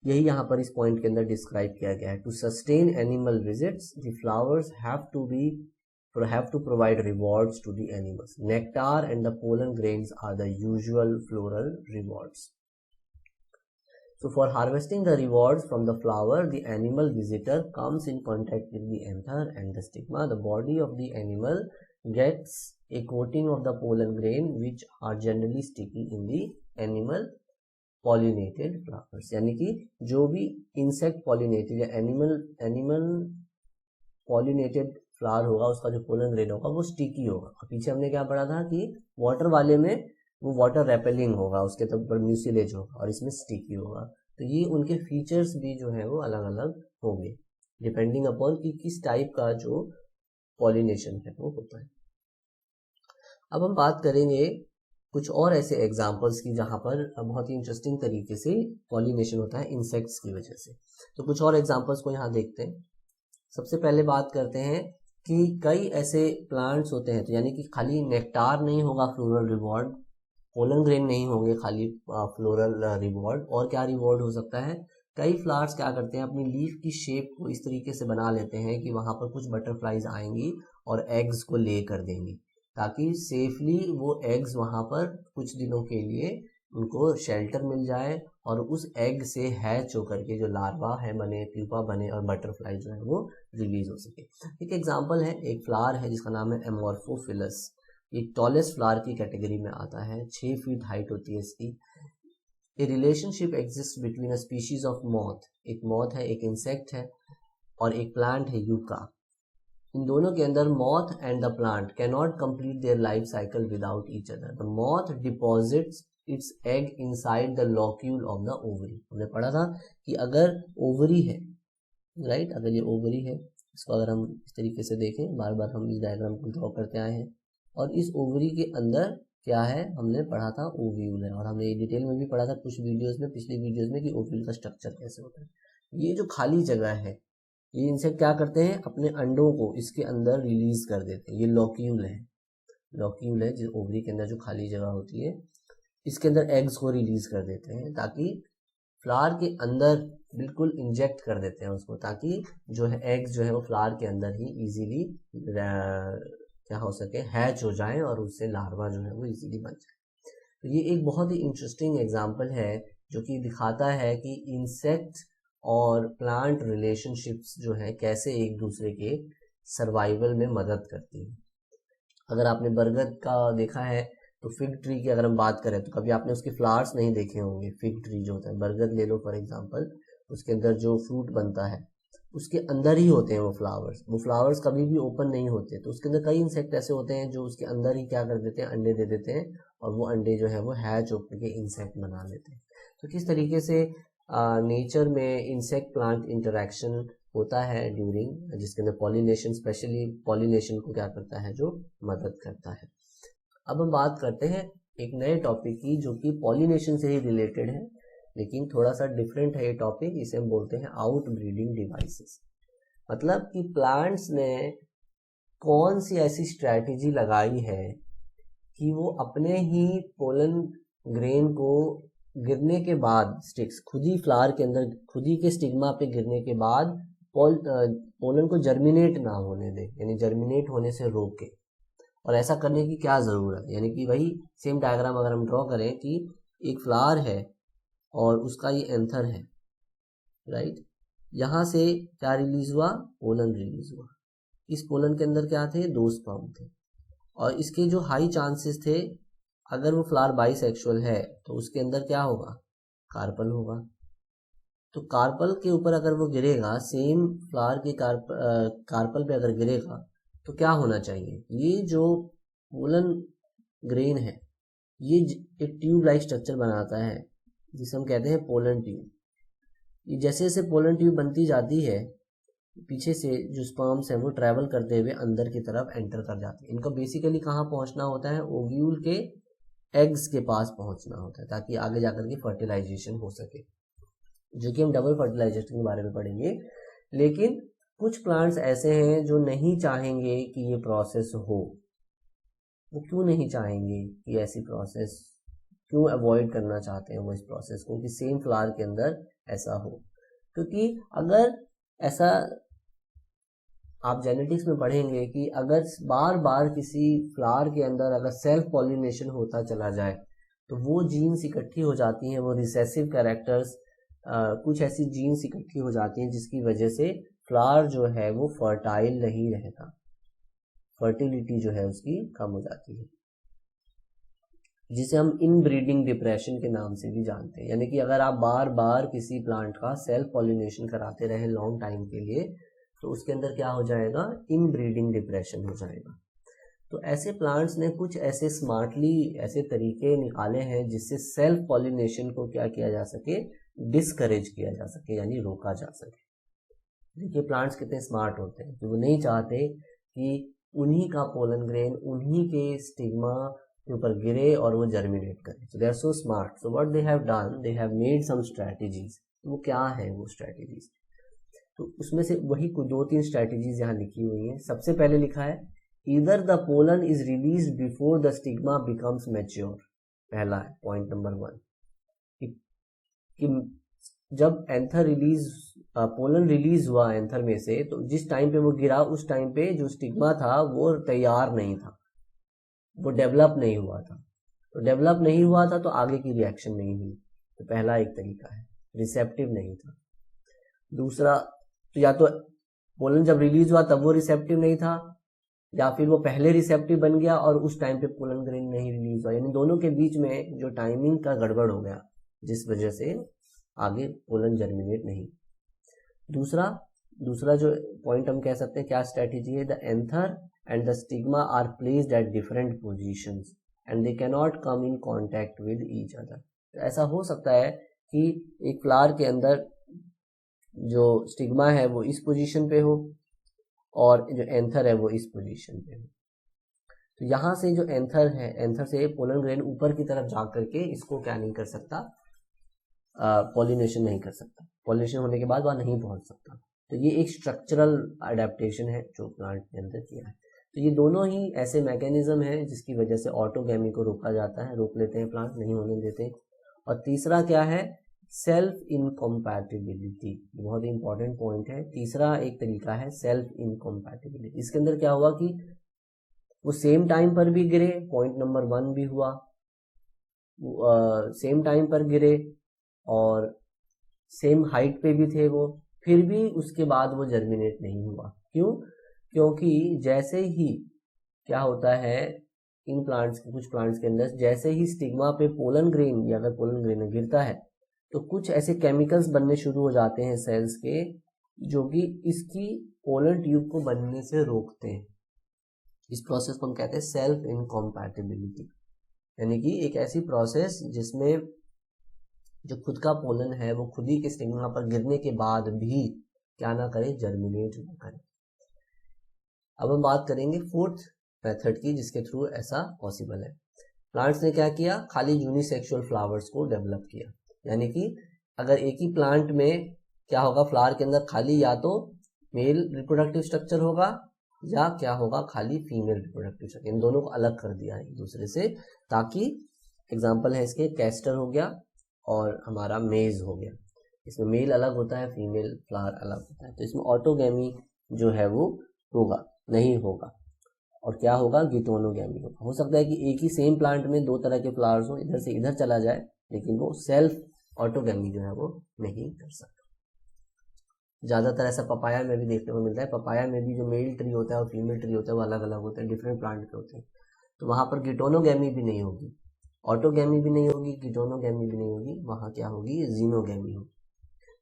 [SPEAKER 1] यही यहाँ पर इस पॉइंट के अंदर डिस्क्राइब किया गया है। To sustain animal visits the flowers have to provide rewards to the animals. Nectar and the pollen grains are the usual floral rewards. So for harvesting the rewards from the flower, the animal visitor comes in contact with the anther and the stigma. The body of the animal gets a coating of the pollen grain which are generally sticky in the animal pollinated flowers. यानी कि जो भी insect pollinated या animal pollinated flower होगा उसका जो pollen grain होगा वो स्टिकी होगा। और पीछे हमने क्या पढ़ा था कि वाटर वाले में वो वाटर रेपेलिंग होगा, उसके तब पर म्यूसिलेज होगा, और इसमें स्टिकी होगा। तो ये उनके फीचर्स भी जो है वो अलग अलग होंगे डिपेंडिंग अपॉन कि किस टाइप का जो पॉलिनेशन है वो होता है। अब हम बात करेंगे कुछ और ऐसे एग्जाम्पल्स की जहाँ पर बहुत ही इंटरेस्टिंग तरीके से पॉलिनेशन होता है इंसेक्ट्स की वजह से। तो कुछ और एग्जाम्पल्स को यहाँ देखते हैं। सबसे पहले बात करते हैं कि कई ऐसे प्लांट्स होते हैं, तो यानी कि खाली नेक्टार नहीं होगा फ्लोरल रिवॉर्ड, पोलन ग्रेन नहीं होंगे खाली फ्लोरल रिवॉर्ड, और क्या रिवॉर्ड हो सकता है, कई फ्लावर्स क्या करते हैं अपनी लीफ की शेप को इस तरीके से बना लेते हैं कि वहां पर कुछ बटरफ्लाइज आएंगी और एग्स को ले कर देंगी, ताकि सेफली वो एग्स वहां पर कुछ दिनों के लिए उनको शेल्टर मिल जाए और उस एग से हैच होकर के जो लार्वा है बने, प्यूपा बने और बटरफ्लाई जो है वो रिलीज हो सके। एक एग्जांपल है, एक फ्लावर है जिसका नाम है एमोर्फोफिलस। एक टॉलेस्ट फ्लावर की कैटेगरी में आता है, 6 फीट हाइट होती है इसकी। ए relationship exist between a species of moth, एक मॉथ है, एक इंसेक्ट है, और एक प्लांट है यूका। इन दोनों के अंदर moth and the plant can not complete their life cycle without each other. The moth deposits it's egg inside the locule of the ovary. हमने पढ़ा था कि अगर ओवरी है, राइट, अगर ये ओवरी है, इसको अगर हम इस तरीके से देखें, बार बार हम इस डायग्राम को ड्रॉ करते आए हैं, और इस ओवरी के अंदर क्या है, हमने पढ़ा था ओव्यूल है, और हमने ये डिटेल में भी पढ़ा था कुछ वीडियोस में, पिछली वीडियोस में, कि ओव्यूल का स्ट्रक्चर कैसे होता है। ये जो खाली जगह है, ये इंसेक्ट क्या करते हैं, अपने अंडों को इसके अंदर रिलीज कर देते हैं। ये लॉक्यूल है, लॉक्यूल है जिस ओवरी के अंदर जो खाली जगह होती है, इसके अंदर एग्स को रिलीज कर देते हैं, ताकि फ्लावर के अंदर बिल्कुल इंजेक्ट कर देते हैं उसको, ताकि जो है एग्स जो है वो फ्लावर के अंदर ही इजीली क्या हो सके, हैच हो जाए और उससे लार्वा जो है वो इजीली बन जाए। तो ये एक बहुत ही इंटरेस्टिंग एग्जांपल है जो कि दिखाता है कि इंसेक्ट और प्लांट रिलेशनशिप्स जो है कैसे एक दूसरे के सर्वाइवल में मदद करती है। अगर आपने बरगद का देखा है तो फिग ट्री की अगर हम बात करें तो कभी आपने उसके फ्लावर्स नहीं देखे होंगे। फिग ट्री जो होता है, बरगद ले लो फॉर एग्जांपल, उसके अंदर जो फ्रूट बनता है उसके अंदर ही होते हैं वो फ्लावर्स कभी भी ओपन नहीं होते। तो उसके अंदर कई इंसेक्ट ऐसे होते हैं जो उसके अंदर ही क्या कर देते हैं, अंडे दे देते हैं, और वो अंडे जो है वो हैच होकर के इंसेक्ट बना लेते हैं। तो किस तरीके से नेचर में इंसेक्ट प्लांट इंटरेक्शन होता है ड्यूरिंग, जिसके अंदर पॉलिनेशन, स्पेशली पॉलिनेशन को क्या करता है, जो मदद करता है। अब हम बात करते हैं एक नए टॉपिक की जो कि पॉलिनेशन से ही रिलेटेड है, लेकिन थोड़ा सा डिफरेंट है ये टॉपिक। इसे हम बोलते हैं आउट ब्रीडिंग डिवाइसेस। मतलब कि प्लांट्स ने कौन सी ऐसी स्ट्रैटेजी लगाई है कि वो अपने ही पोलन ग्रेन को गिरने के बाद, स्टिक्स खुद ही फ्लावर के अंदर खुद ही के स्टिग्मा पे गिरने के बाद पोलन को जर्मिनेट ना होने दे, यानी जर्मिनेट होने से रोके। और ऐसा करने की क्या जरूरत है, यानी कि वही सेम डायग्राम अगर हम ड्रॉ करें कि एक फ्लावर है और उसका ये एंथर है, राइट, यहाँ से क्या रिलीज हुआ, पोलन रिलीज हुआ। इस पोलन के अंदर क्या थे, 2 स्पर्म थे। और इसके जो हाई चांसेस थे, अगर वो फ्लावर बाइसेक्सुअल है तो उसके अंदर क्या होगा, कार्पल होगा। तो कार्पल के ऊपर अगर वो गिरेगा, सेम फ्लावर के कार्पल पे अगर गिरेगा तो क्या होना चाहिए, ये जो पोलन ग्रेन है ये एक ट्यूब लाइक स्ट्रक्चर बनाता है जिसे हम कहते हैं पोलन ट्यूब। ये जैसे जैसे पोलन ट्यूब बनती जाती है, पीछे से जो स्पर्म्स हैं वो ट्रैवल करते हुए अंदर की तरफ एंटर कर जाते हैं। इनको बेसिकली कहाँ पहुंचना होता है, ओव्यूल के एग्स के पास पहुंचना होता है ताकि आगे जाकर के फर्टिलाइजेशन हो सके, जो कि हम डबल फर्टिलाइजेशन के बारे में पढ़ेंगे। लेकिन कुछ प्लांट्स ऐसे हैं जो नहीं चाहेंगे कि ये प्रोसेस हो। वो क्यों नहीं चाहेंगे कि ऐसी प्रोसेस, क्यों अवॉइड करना चाहते हैं वो इस प्रोसेस को कि सेम फ्लावर के अंदर ऐसा हो? क्योंकि अगर ऐसा, आप जेनेटिक्स में पढ़ेंगे कि अगर बार बार किसी फ्लावर के अंदर अगर सेल्फ पॉलिनेशन होता चला जाए तो वो जीन्स इकट्ठी हो जाती हैं, वो रिसेसिव कैरेक्टर्स, कुछ ऐसी जीन्स इकट्ठी हो जाती हैं जिसकी वजह से फ्लावर जो है वो फर्टाइल नहीं रहता, फर्टिलिटी जो है उसकी कम हो जाती है, जिसे हम इनब्रीडिंग डिप्रेशन के नाम से भी जानते हैं। यानी कि अगर आप बार बार किसी प्लांट का सेल्फ पॉलिनेशन कराते रहे लॉन्ग टाइम के लिए तो उसके अंदर क्या हो जाएगा, इनब्रीडिंग डिप्रेशन हो जाएगा। तो ऐसे प्लांट्स ने कुछ ऐसे स्मार्टली ऐसे तरीके निकाले हैं जिससे सेल्फ पॉलिनेशन को क्या किया जा सके, डिस्करेज किया जा सके, यानी रोका जा सके। देखिए प्लांट्स कितने स्मार्ट होते हैं कि वो नहीं चाहते कि उन्हीं का पोलन ग्रेन उन्हीं के स्टिग्मा के ऊपर गिरे और वो जर्मिनेट करे। So they are so smart, so what they have done, they have made some strategies. वो क्या है वो स्ट्रेटजीज, तो उसमें से वही कुछ 2-3 स्ट्रेटजीज यहाँ लिखी हुई हैं। सबसे पहले लिखा है either the pollen is release before the stigma becomes mature. पहला है पॉइंट नंबर 1 कि जब एंथर रिलीज, पोलन रिलीज हुआ एंथर में से, तो जिस टाइम पे वो गिरा उस टाइम पे जो स्टिग्मा था वो तैयार नहीं था, वो डेवलप नहीं हुआ था। तो डेवलप नहीं हुआ था तो आगे की रिएक्शन नहीं हुई। तो पहला एक तरीका है, रिसेप्टिव नहीं था। दूसरा, तो या तो पोलन जब रिलीज हुआ तब वो रिसेप्टिव नहीं था, या फिर वो पहले रिसेप्टिव बन गया और उस टाइम पे पोलन ग्रेन नहीं रिलीज हुआ, यानी दोनों के बीच में जो टाइमिंग का गड़बड़ हो गया जिस वजह से आगे पोलन जर्मिनेट नहीं। दूसरा जो पॉइंट हम कह सकते हैं क्या स्ट्रेटेजी है, the anther and the stigma are placed at different positions and they can not come in contact with each other. ऐसा हो सकता है कि एक फ्लावर के अंदर जो स्टिग्मा है वो इस पोजीशन पे हो और जो एंथर है वो इस पोजीशन पे हो। तो यहाँ से जो एंथर है, एंथर से पोलन ग्रेन ऊपर की तरफ जा करके इसको क्या नहीं कर सकता, पॉलिनेशन नहीं कर सकता, पॉलिनेशन होने के बाद वह नहीं पहुंच सकता। तो ये एक स्ट्रक्चरल अडेप्टेशन है जो प्लांट के अंदर किया है। तो ये दोनों ही ऐसे मैकेनिज्म है जिसकी वजह से ऑटोगैमी को रोका जाता है, रोक लेते हैं प्लांट, नहीं होने देते। और तीसरा क्या है, सेल्फ इनकम्पैटिबिलिटी, बहुत ही इंपॉर्टेंट पॉइंट है। तीसरा एक तरीका है सेल्फ इनकम्पैटिबिलिटी। इसके अंदर क्या हुआ कि वो सेम टाइम पर भी गिरे, पॉइंट नंबर 1 भी हुआ, सेम टाइम पर गिरे और सेम हाइट पे भी थे वो, फिर भी उसके बाद वो जर्मिनेट नहीं हुआ। क्यों? क्योंकि जैसे ही क्या होता है इन प्लांट्स, कुछ प्लांट्स के अंदर जैसे ही स्टिग्मा पे पोलन ग्रेन या अगर पोलन ग्रेन गिरता है तो कुछ ऐसे केमिकल्स बनने शुरू हो जाते हैं सेल्स के जो कि इसकी पोलन ट्यूब को बनने से रोकते हैं। इस प्रोसेस को हम कहते हैं सेल्फ इनकम्पैटिबिलिटी, यानी कि एक ऐसी प्रोसेस जिसमें जो खुद का पोलन है वो खुद ही के स्टिग्मा पर गिरने के बाद भी क्या ना करे, जर्मिनेट ना करे। अब हम बात करेंगे फोर्थ मेथड की जिसके थ्रू ऐसा पॉसिबल है। प्लांट्स ने क्या किया, खाली यूनिसेक्सुअल फ्लावर्स को डेवलप किया, यानी कि अगर एक ही प्लांट में क्या होगा, फ्लावर के अंदर खाली या तो मेल रिप्रोडक्टिव स्ट्रक्चर होगा या क्या होगा, खाली फीमेल रिप्रोडक्टिव स्ट्रक्चर। इन दोनों को अलग कर दिया एक दूसरे से, ताकि एग्जाम्पल है इसके कैस्टर हो गया और हमारा मेज हो गया। इसमें मेल अलग होता है, फीमेल फ्लावर अलग होता है, तो इसमें ऑटोगैमी जो है वो होगा नहीं होगा। और क्या होगा, गिटोनोगैमी होगा। हो सकता है कि एक ही सेम प्लांट में 2 तरह के फ्लावर्स हो, इधर से इधर चला जाए, लेकिन वो सेल्फ ऑटोगैमी जो है वो नहीं कर सकता। ज्यादातर ऐसा पपाया में भी देखने को मिलता है। पपाया में भी जो मेल ट्री होता है और फीमेल ट्री होता है वो अलग अलग होते हैं, डिफरेंट प्लांट के होते हैं। तो वहां पर गिटोनोगैमी भी नहीं होगी, ऑटोगैमी भी नहीं होगी, गिटोनोगैमी भी नहीं होगी, वहां क्या होगी, जीनोगैमी होगी।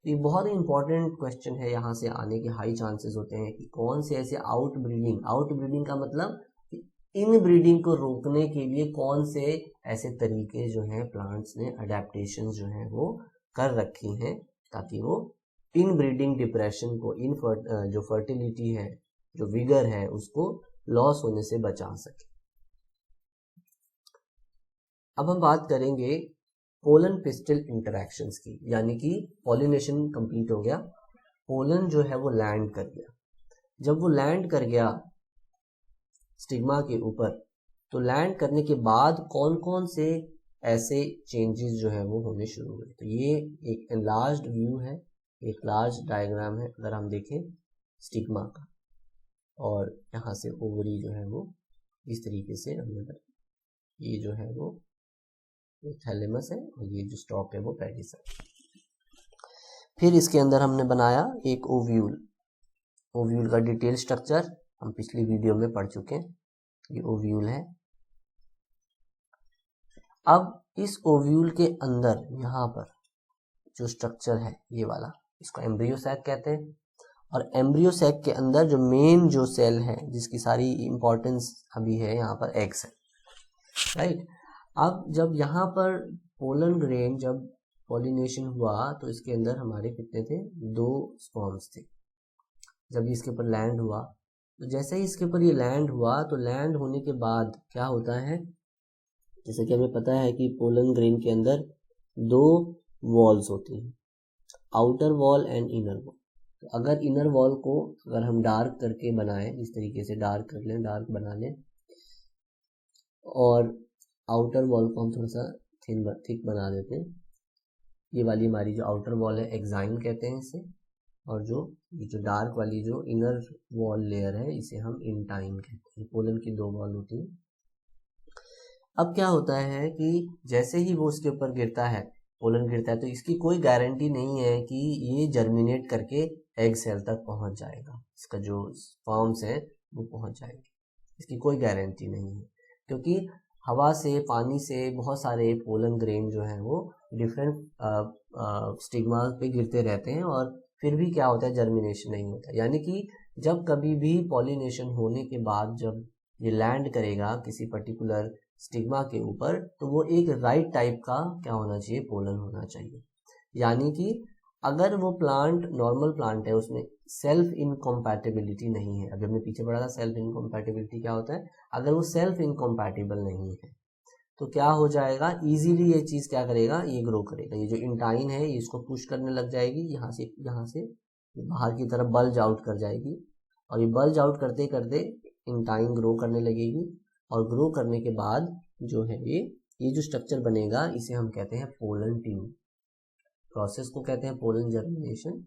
[SPEAKER 1] तो ये बहुत ही इंपॉर्टेंट क्वेश्चन है, यहाँ से आने के हाई चांसेस होते हैं कि कौन से ऐसे आउट ब्रीडिंग का मतलब इन ब्रीडिंग को रोकने के लिए कौन से ऐसे तरीके जो हैं प्लांट्स ने अडेप्टेशन जो है वो कर रखी हैं ताकि वो इन ब्रीडिंग डिप्रेशन को, जो फर्टिलिटी है, जो विगर है, उसको लॉस होने से बचा सके। अब हम बात करेंगे पोलन पिस्टिल इंटरैक्शंस की, यानी कि पॉलिनेशन कंप्लीट हो गया, पोलन जो है वो लैंड कर गया। जब वो लैंड कर गया स्टिग्मा के ऊपर, तो लैंड करने के बाद कौन कौन से ऐसे चेंजेस जो है वो होने शुरू हुए। तो ये एक एनलार्ज्ड व्यू है, एक लार्ज डायग्राम है। अगर हम देखें स्टिग्मा का, और यहाँ से ओवरी जो है वो इस तरीके से हमने बनाया, ये जो है वो थैलेमस है और ये जो स्टॉक है वो पेडिस है। फिर इसके अंदर हमने बनाया एक ओव्यूल। ओव्यूल का डिटेल स्ट्रक्चर हम पिछली वीडियो में पढ़ चुके हैं, ये ओव्यूल है। अब इस ओव्यूल के अंदर यहाँ पर जो स्ट्रक्चर है ये वाला, इसको एम्ब्रियो सैक कहते हैं। और एम्ब्रियो सैक के अंदर जो मेन जो सेल है जिसकी सारी इंपॉर्टेंस अभी है, यहाँ पर एग्स है, राइट। अब जब यहाँ पर पोलन ग्रेन जब पॉलिनेशन हुआ तो इसके अंदर हमारे कितने थे, 2 स्पर्म्स थे। जब इसके ऊपर लैंड हुआ, तो जैसे ही इसके ऊपर ये लैंड हुआ, तो लैंड होने के बाद क्या होता है, जैसे कि हमें पता है कि पोलन ग्रेन के अंदर 2 वॉल्स होती हैं, outer wall and inner wall. तो अगर इनर वॉल को अगर हम डार्क करके बनाएं, इस तरीके से डार्क कर लें, डार्क बना लें, और आउटर वॉल को हम थोड़ा सा थिक बना देते हैं, ये वाली हमारी जो आउटर वॉल है एक्साइन कहते हैं इसे, और ये जो डार्क वाली जो इनर वॉल लेयर है इसे हम इंटाइन कहते हैं। पोलन की 2 वॉल होती है। अब क्या होता है कि जैसे ही वो उसके ऊपर गिरता है, पोलन गिरता है, तो इसकी कोई गारंटी नहीं है कि ये जर्मिनेट करके एग सेल तक पहुंच जाएगा, इसका जो स्पर्म्स है वो पहुंच जाएंगे, इसकी कोई गारंटी नहीं है, क्योंकि हवा से, पानी से बहुत सारे पोलन ग्रेन जो है वो डिफरेंट स्टिग्मा पे गिरते रहते हैं, और फिर भी क्या होता है, जर्मिनेशन नहीं होता। यानी कि जब कभी भी पॉलिनेशन होने के बाद जब ये लैंड करेगा किसी पर्टिकुलर स्टिग्मा के ऊपर, तो वो एक राइट टाइप का क्या होना चाहिए, पोलन होना चाहिए। यानी कि अगर वो प्लांट नॉर्मल प्लांट है, उसमें सेल्फ इनकम्पैटिबिलिटी नहीं है, अभी हमने पीछे पढ़ा था सेल्फ इनकम्पैटिबिलिटी क्या होता है, अगर वो सेल्फ इनकम्पैटिबल नहीं है तो क्या हो जाएगा, इजीली ये चीज क्या करेगा, ये ग्रो करेगा। ये जो इंटाइन है ये इसको पुश करने लग जाएगी, यहाँ से बाहर की तरफ बल्ज आउट कर जाएगी, और ये बल्ज आउट करते करते इंटाइन ग्रो करने लगेगी, और ग्रो करने के बाद जो है ये जो स्ट्रक्चर बनेगा इसे हम कहते हैं पोलन ट्यूब। प्रोसेस को कहते हैं पोलन जर्मिनेशन,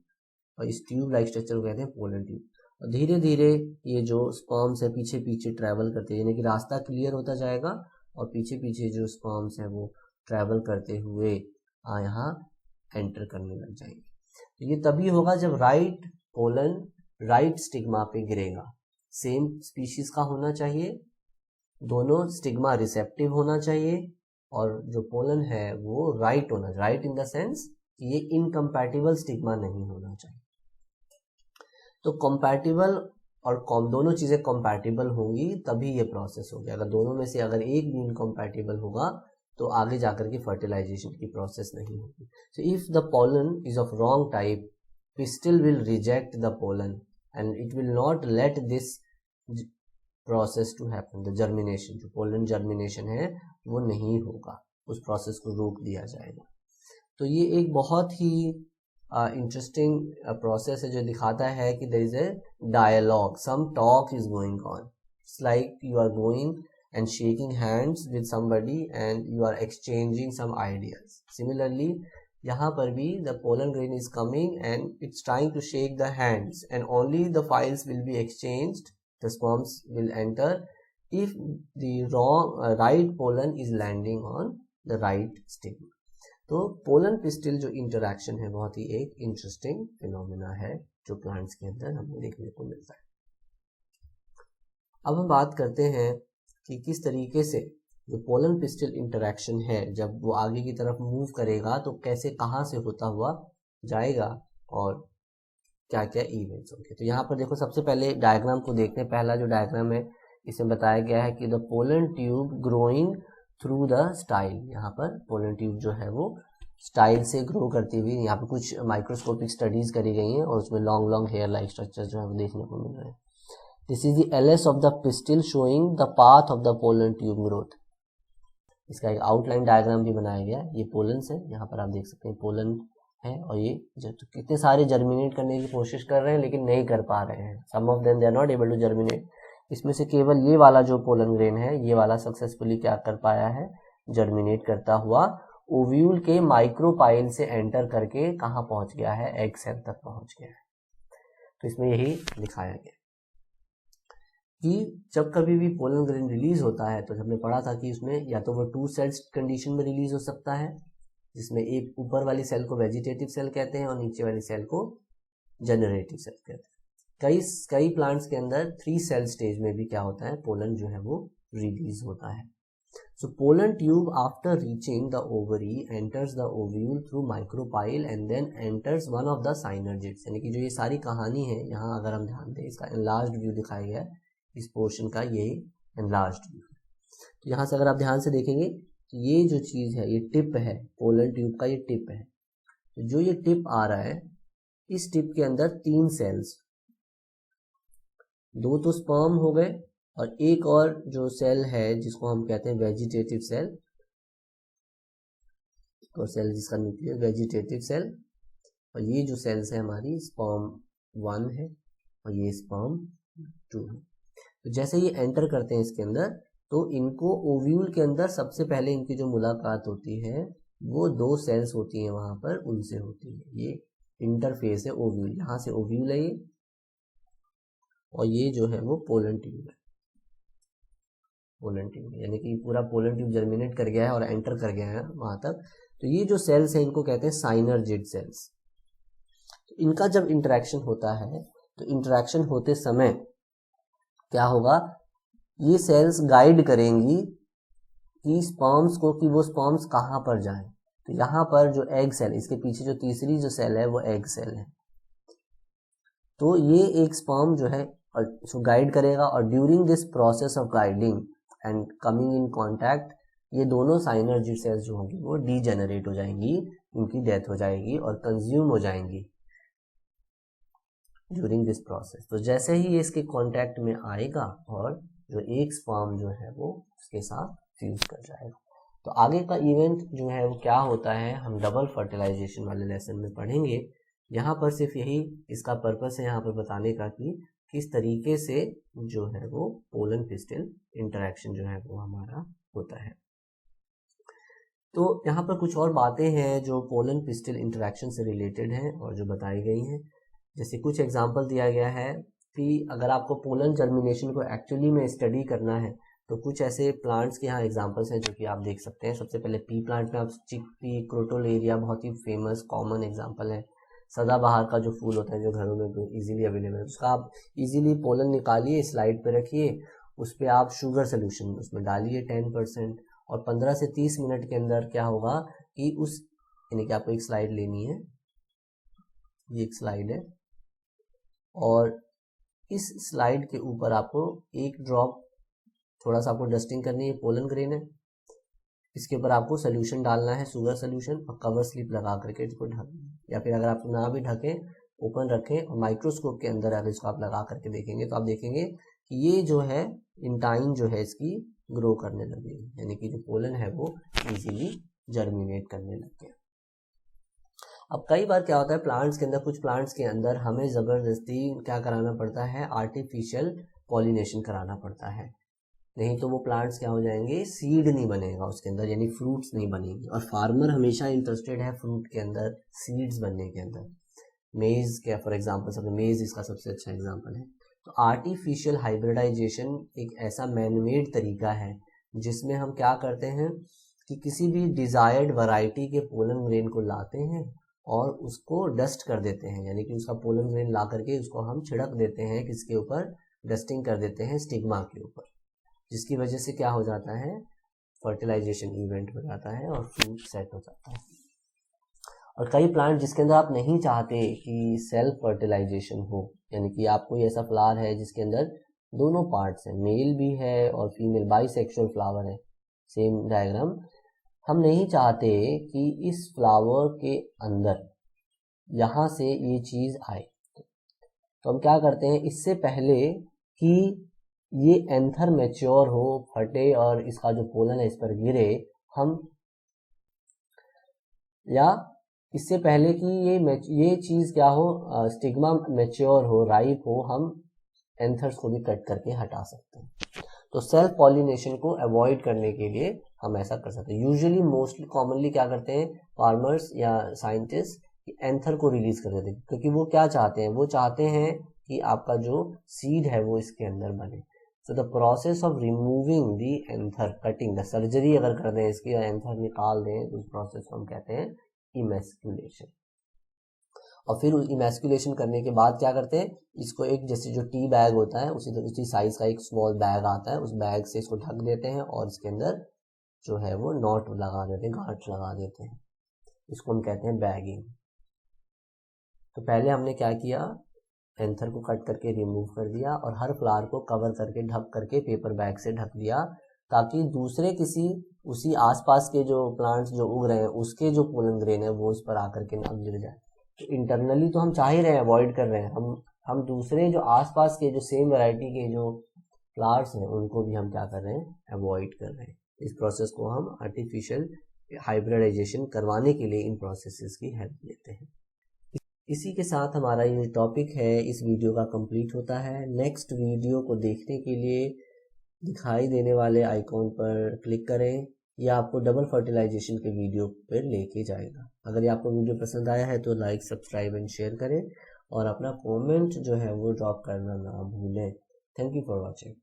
[SPEAKER 1] और इस ट्यूब लाइक स्ट्रक्चर को कहते हैं पोलन ट्यूब। और धीरे धीरे ये जो स्पर्म्स है पीछे पीछे ट्रैवल करते हैं, यानी कि रास्ता क्लियर होता जाएगा, और पीछे पीछे जो स्पर्म्स है वो ट्रैवल करते हुए यहाँ एंटर करने लग जाएंगे। तो ये तभी होगा जब राइट पोलन राइट स्टिग्मा पे गिरेगा। सेम स्पीशीज का होना चाहिए, दोनों स्टिग्मा रिसेप्टिव होना चाहिए, और जो पोलन है वो राइट होना चाहिए, राइट इन द सेंस कि ये इनकम्पैटिबल स्टिग्मा नहीं होना चाहिए। तो कंपैटिबल और दोनों चीजें कंपैटिबल होंगी तभी ये प्रोसेस होगी। अगर दोनों में से अगर एक भी इनकम्पैटिबल होगा तो आगे जाकर के फर्टिलाइजेशन की प्रोसेस नहीं होगी। So if the pollen is of wrong type, pistil will reject the pollen and it will not let this process to happen, the germination, जो pollen germination है वो नहीं होगा, उस प्रोसेस को रोक दिया जाएगा। तो ये एक बहुत ही इंटरेस्टिंग प्रोसेस है जो दिखाता है कि there is a dialogue, some talk is going on. It's like you are going and shaking hands with somebody and you are exchanging some ideas. Similarly, यहाँ पर भी the pollen grain is coming and it's trying to shake the hands and only the files will be exchanged, the sperms will enter if the right pollen is landing on the right stigma. तो pollen pistil जो interaction है बहुत ही एक interesting phenomena है जो plants के अंदर हमें देखने को मिलता है। अब हम बात करते हैं कि किस तरीके से जो पोलन पिस्टिल इंटरेक्शन है जब वो आगे की तरफ मूव करेगा तो कैसे कहाँ से होता हुआ जाएगा और क्या क्या इवेंट्स होंगे। तो यहाँ पर देखो सबसे पहले डायग्राम को देखते हैं। पहला जो डायग्राम है इसमें बताया गया है कि the pollen tube growing through the style. यहाँ पर पोलन ट्यूब जो है वो स्टाइल से ग्रो करती हुई, यहाँ पे कुछ माइक्रोस्कोपिक स्टडीज करी गई हैं और उसमें long long hair like structure जो है वो देखने को मिल रहे हैं। This is the LS of the pistil showing the path of the pollen tube growth. इसका एक आउटलाइन डायग्राम भी बनाया गया है। ये पोलन्स है, यहाँ पर आप देख सकते हैं पोलन है और ये तो कितने सारे जर्मिनेट करने की कोशिश कर रहे हैं लेकिन नहीं कर पा रहे हैं। Some of them they are not able to germinate. इसमें से केवल ये वाला जो पोलन ग्रेन है ये वाला सक्सेसफुली क्या कर पाया है, जर्मिनेट करता हुआ ओव्यूल के माइक्रोपाइल से एंटर करके कहाँ पहुंच गया है, एग सेल तक पहुंच गया है। तो इसमें यही दिखाया गया कि जब कभी भी पोलन ग्रेन रिलीज होता है तो हमने पढ़ा था कि उसमें या तो वो 2 सेल्स कंडीशन में रिलीज हो सकता है, जिसमें एक ऊपर वाली सेल को वेजिटेटिव सेल कहते हैं और नीचे वाली सेल को जनरेटिव सेल कहते हैं। कई प्लांट्स के अंदर 3 सेल स्टेज में भी क्या होता है, पोलन जो है वो रिलीज होता है। So pollen tube after reaching the ovary enters the ovule through micropyle and then enters one of the synergids. यानी कि जो ये सारी कहानी है यहाँ अगर हम ध्यान दें, इसका एनलार्ज्ड व्यू दिखाया गया है इस पोर्शन का, ये एनलार्ज्ड व्यू। तो यहाँ से अगर आप ध्यान से देखेंगे ये जो चीज है ये टिप है, पोलन ट्यूब का ये टिप है। तो जो ये टिप आ रहा है इस टिप के अंदर 3 सेल्स, 2 तो स्पर्म हो गए और एक और जो सेल है जिसको हम कहते हैं वेजिटेटिव सेल, और सेल जिसका न्यूक्लियस वेजिटेटिव सेल, और ये जो सेल्स है हमारी स्पर्म 1 है और ये स्पर्म 2 है। तो जैसे ये एंटर करते हैं इसके अंदर तो इनको ओव्यूल के अंदर सबसे पहले इनकी जो मुलाकात होती है वो 2 सेल्स होती हैं वहां पर, उनसे होती है। ये इंटरफेस है ओव्यूल, यहाँ से ओव्यूल है ये और ये जो है वो पोलन ट्यूब है। पोलन ट्यूब यानी कि पूरा पोलन ट्यूब जर्मिनेट कर गया है और एंटर कर गया है वहां तक। तो ये जो सेल्स है इनको कहते हैं साइनर्जिड सेल्स। तो इनका जब इंटरेक्शन होता है तो इंटरेक्शन होते समय क्या होगा, ये सेल्स गाइड करेंगी कि स्पर्म्स को कि वो स्पर्म्स कहाँ पर जाएं। तो यहाँ पर जो एग सेल, इसके पीछे जो तीसरी जो सेल है वो एग सेल है। तो ये एक स्पर्म जो है उसको गाइड करेगा और during this process of guiding and coming in contact ये दोनों साइनर्जिड सेल्स जो होंगी वो डीजेनरेट हो जाएंगी, उनकी डेथ हो जाएगी और कंज्यूम हो जाएंगी ड्यूरिंग दिस प्रोसेस। तो जैसे ही ये इसके कांटेक्ट में आएगा और जो एक स्पर्म जो है वो उसके साथ फ्यूज कर जाएगा। तो आगे का इवेंट जो है वो क्या होता है हम डबल फर्टिलाइजेशन वाले लेसन में पढ़ेंगे। यहाँ पर सिर्फ यही इसका पर्पस है यहाँ पर बताने का कि किस तरीके से जो है वो पोलन पिस्टिल इंटरेक्शन जो है वो हमारा होता है। तो यहाँ पर कुछ और बातें हैं जो पोलन पिस्टिल इंटरेक्शन से रिलेटेड हैं और जो बताई गई हैं। जैसे कुछ एग्जाम्पल दिया गया है कि अगर आपको पोलन जर्मिनेशन को एक्चुअली में स्टडी करना है तो कुछ ऐसे प्लांट्स के यहाँ एग्जांपल्स हैं जो कि आप देख सकते हैं। सबसे पहले पी प्लांट में आप चिकपी, क्रोटोलेरिया बहुत ही फेमस कॉमन एग्जांपल है। सदाबहार का जो फूल होता है जो घरों में इजीली अवेलेबल है, उसका आप इजीली पोलन निकालिए, स्लाइड पे रखिए, उस पर आप शुगर सोल्यूशन उसमें डालिए 10% और 15 से 30 मिनट के अंदर क्या होगा कि उस यानी कि आपको एक स्लाइड लेनी है, ये एक स्लाइड है और इस स्लाइड के ऊपर आपको एक ड्रॉप थोड़ा सा आपको डस्टिंग करनी है, पोलन ग्रेन है, इसके ऊपर आपको सोल्यूशन डालना है शुगर सोल्यूशन और कवर स्लिप लगा करके इसको ढक, या फिर अगर आप ना भी ढकें ओपन रखें और माइक्रोस्कोप के अंदर अगर इसको आप लगा करके देखेंगे तो आप देखेंगे कि ये जो है इंटाइन जो है इसकी ग्रो करने लगेगी, यानी कि जो पोलन है वो इजीली जर्मिनेट करने लग गया। अब कई बार क्या होता है प्लांट्स के अंदर, कुछ प्लांट्स के अंदर हमें जबरदस्ती क्या कराना पड़ता है, आर्टिफिशियल पॉलिनेशन कराना पड़ता है, नहीं तो वो प्लांट्स क्या हो जाएंगे, सीड नहीं बनेगा उसके अंदर, यानी फ्रूट्स नहीं बनेंगे। और फार्मर हमेशा इंटरेस्टेड है फ्रूट के अंदर सीड्स बनने के अंदर। मेज क्या फॉर एग्जांपल, सब मेज इसका सबसे अच्छा एग्जांपल है। तो आर्टिफिशियल हाइब्रिडाइजेशन एक ऐसा मैनमेड तरीका है जिसमें हम क्या करते हैं कि किसी भी डिजायर्ड वैरायटी के पोलन ग्रेन को लाते हैं और उसको डस्ट कर देते हैं, यानी कि उसका पोलन ग्रेन ला करके उसको हम छिड़क देते हैं, किसके ऊपर, डस्टिंग कर देते हैं स्टिग्मा के ऊपर, जिसकी वजह से क्या हो जाता है, फर्टिलाइजेशन इवेंट हो जाता है और फ्रूट सेट हो जाता है। और कई प्लांट जिसके अंदर आप नहीं चाहते कि सेल्फ फर्टिलाइजेशन हो, यानी कि आप कोई ऐसा फ्लावर है जिसके अंदर दोनों पार्ट्स हैं, मेल भी है और फीमेल, बाइसेक्सुअल फ्लावर है, सेम डायग्राम, हम नहीं चाहते कि इस फ्लावर के अंदर यहाँ से ये चीज आए, तो हम क्या करते हैं, इससे पहले कि ये एंथर मैच्योर हो, फटे और इसका जो पोलन है इस पर गिरे, हम, या इससे पहले कि ये चीज क्या हो, स्टिग्मा मैच्योर हो, राइप हो, हम एंथर्स को भी कट करके हटा सकते हैं। तो सेल्फ पॉलिनेशन को अवॉइड करने के लिए हम ऐसा कर सकते हैं। यूजुअली मोस्टली कॉमनली क्या करते हैं फार्मर्स या साइंटिस्ट, एंथर को रिलीज कर देते हैं, क्योंकि वो क्या चाहते हैं, वो चाहते हैं कि आपका जो सीड है वो इसके अंदर बने। So the process of removing the anther, cutting, the surgery अगर कर दें इसकी, एंथर निकाल दें, तो उस प्रोसेस को हम कहते हैं इमैस्कुलेशन। और फिर इमैस्कुलेशन करने के बाद क्या करते हैं, इसको एक, जैसे जो टी बैग होता है उसी साइज का एक स्मॉल बैग आता है, उस बैग से इसको ढक देते हैं और इसके अंदर जो है वो नॉट लगा देते हैं, गांठ लगा देते हैं, इसको हम कहते हैं बैगिंग। तो पहले हमने क्या किया, एंथर को कट करके रिमूव कर दिया और हर फ्लावर को कवर करके, ढक करके पेपर बैग से ढक दिया, ताकि दूसरे किसी उसी आसपास के जो प्लांट्स जो उग रहे हैं उसके जो पोलन ग्रेन है वो इस पर आकर के ना गिर जाए। तो इंटरनली तो हम चाह ही रहे हैं, अवॉइड कर रहे हैं, हम दूसरे जो आसपास के जो सेम वैरायटी के जो फ्लावर्स हैं उनको भी हम क्या कर रहे हैं, अवॉइड कर रहे हैं। इस प्रोसेस को हम आर्टिफिशियल हाइब्रिडाइजेशन करवाने के लिए इन प्रोसेसेस की हेल्प लेते हैं। इसी के साथ हमारा ये टॉपिक है इस वीडियो का कंप्लीट होता है। नेक्स्ट वीडियो को देखने के लिए दिखाई देने वाले आइकॉन पर क्लिक करें, यह आपको डबल फर्टिलाइजेशन के वीडियो पर लेके जाएगा। अगर आपको वीडियो पसंद आया है तो लाइक, सब्सक्राइब एंड शेयर करें और अपना कमेंट जो है वो ड्रॉप करना ना भूलें। Thank you for watching.